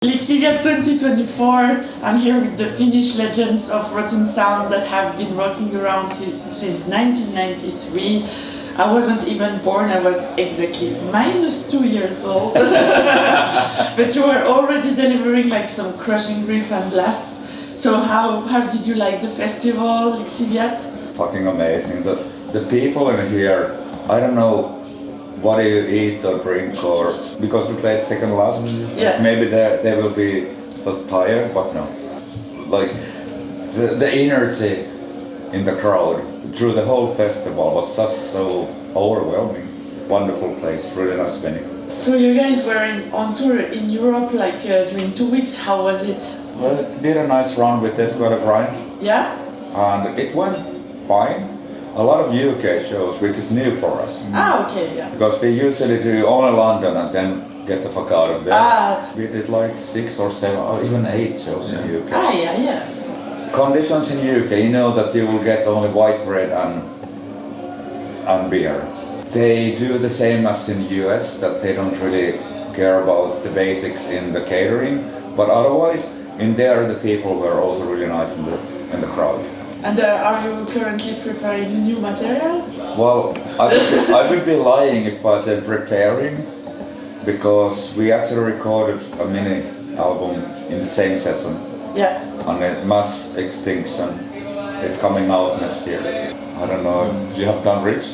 Lixiviat 2024, I'm here with the Finnish legends of Rotten Sound that have been rocking around since 1993. I wasn't even born, I was exactly -2 years old. But you were already delivering like some crushing riff and blasts. So how did you like the festival, Lixiviat? Fucking amazing. The people in here, I don't know what do you eat or drink, or because we played second last, maybe they will be just tired, but no. Like the energy in the crowd through the whole festival was just so overwhelming. Wonderful place, really nice venue. So you guys were on tour in Europe during 2 weeks. How was it? Well, did a nice run with Esquire Grind. Yeah? And it went fine. A lot of UK shows, which is new for us. Okay, yeah. Because we usually do only London and then get the fuck out of there. We did like 6 or 7 or even 8 shows in UK. Yeah. Conditions in UK, you know that you will get only white bread and beer. They do the same as in US, that they don't really care about the basics in the catering, but otherwise in there the people were also really nice in the crowd. And are you currently preparing new material? Well, I would be lying if I said preparing, because we actually recorded a mini album in the same session. Yeah. On Mass Extinction. It's coming out next year. I don't know, you have done riffs?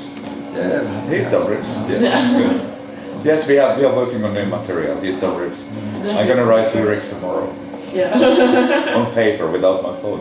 Yeah. He's done riffs. Yes. Yes, we are working on new material. He's done riffs. I'm gonna write lyrics tomorrow. Yeah. On paper without my phone.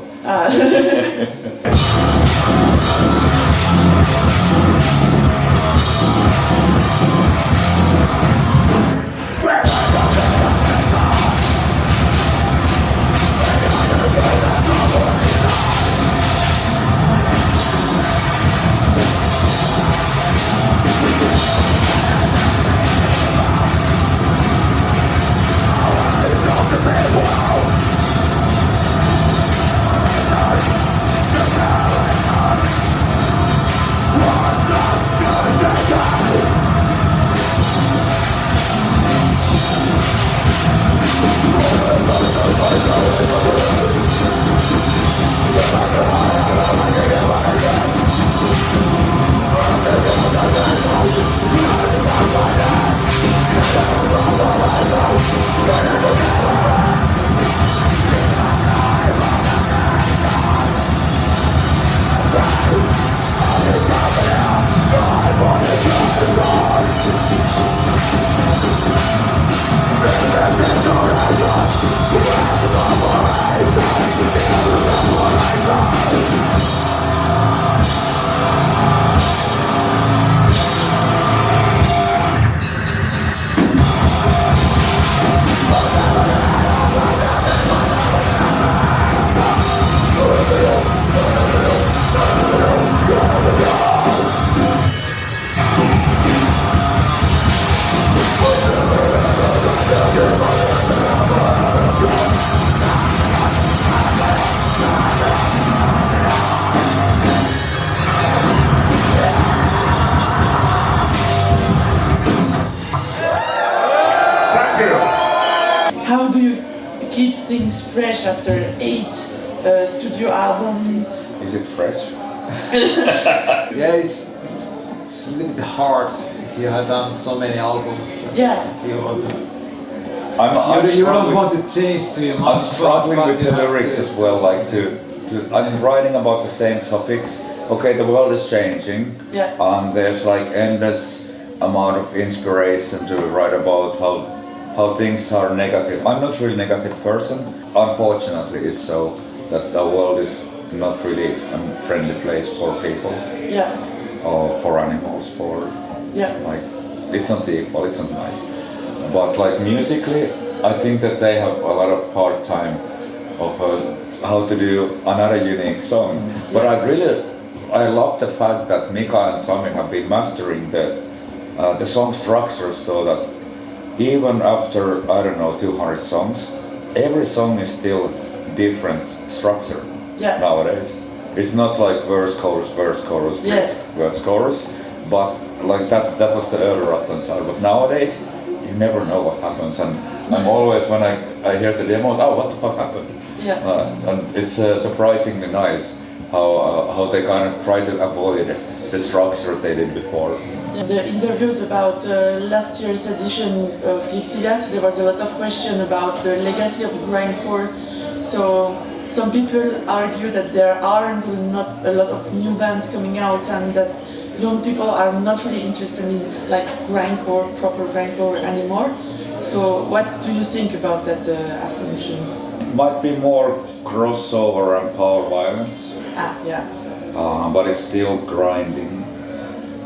How do you keep things fresh after 8 studio album? Is it fresh? Yeah, it's a little bit hard if you have done so many albums. Yeah. If you want to, I'm you don't want to change to your I'm struggling with the lyrics as well. Like I'm writing about the same topics. Okay, the world is changing, and there's like endless amount of inspiration to write about how things are negative. I'm not really a negative person. Unfortunately, it's so that the world is not really a friendly place for people. Yeah. Or for animals, like it's not equal, it's not nice. But like musically, I think that they have a lot of hard time of how to do another unique song. But I love the fact that Mika and Sami have been mastering the song structure, so that even after, I don't know, 200 songs, every song is still different structure nowadays. It's not like verse, chorus, bridge, verse, chorus, but like that was the early Rotten Sound. But nowadays, you never know what happens, and I'm always, when I hear the demos, oh, what the fuck happened? Yeah. And it's surprisingly nice how they kind of try to avoid the structure they did before. In the interviews about last year's edition of Lixiviat, there was a lot of question about the legacy of grindcore. So some people argue that there aren't not a lot of new bands coming out and that young people are not really interested in like grindcore, proper grindcore anymore. So what do you think about that assumption? Might be more crossover and power violence. Yeah. But it's still grinding.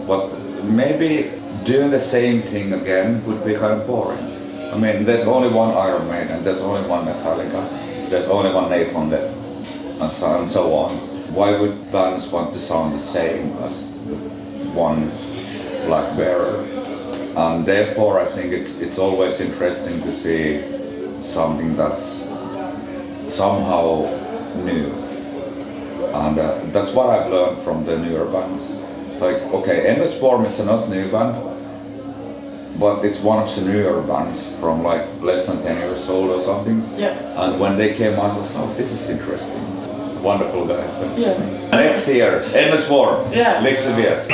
But maybe doing the same thing again would be kind of boring. I mean, there's only one Iron Maiden, there's only one Metallica, there's only one Napalm Death, and so on. Why would bands want to sound the same as one flag bearer? And therefore, I think it's always interesting to see something that's somehow new. And that's what I've learned from the newer bands. Like, okay, Endless Form is not a new band, but it's one of the newer bands from like less than 10 years old or something. Yeah. And when they came out, I was like, oh, this is interesting. Wonderful guys. Yeah. Next year, Endless Form, Yeah. Lixiviat.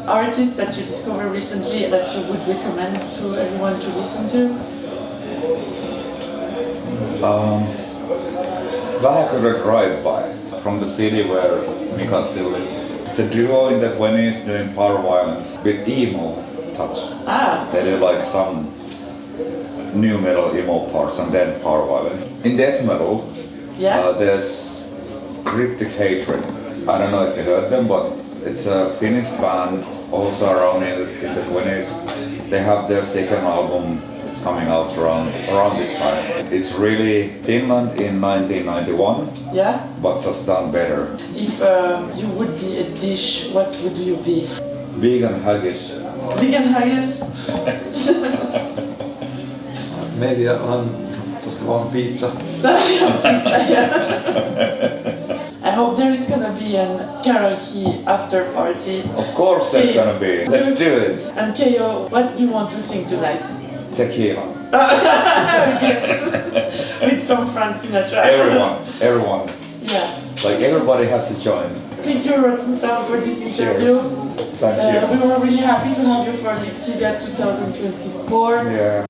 Artist that you discovered recently that you would recommend to everyone to listen to? Vähäkyrö Drive-By, from the city where Mika still lives. It's a duo in the 20s doing power violence with emo touch. Ah. They do like some new metal emo parts and then power violence. In death metal, there's Cryptic Hatred. I don't know if you heard them, but it's a Finnish band, also around in the 20s. They have their second album. It's coming out around this time. It's really Finland in 1991. Yeah. But just done better. If you would be a dish, what would you be? Vegan haggis. Vegan haggis? Maybe just one pizza. I hope there is gonna be a karaoke after party. Of course there's gonna be. Let's do it. And Keo, what do you want to sing tonight? Tequila. With some Frank Sinatra. Everyone. Yeah. Like everybody has to join. Thank you, Rotten Sound, for this interview. Thank you. We were really happy to have you for Lixiviat 2024. Yeah.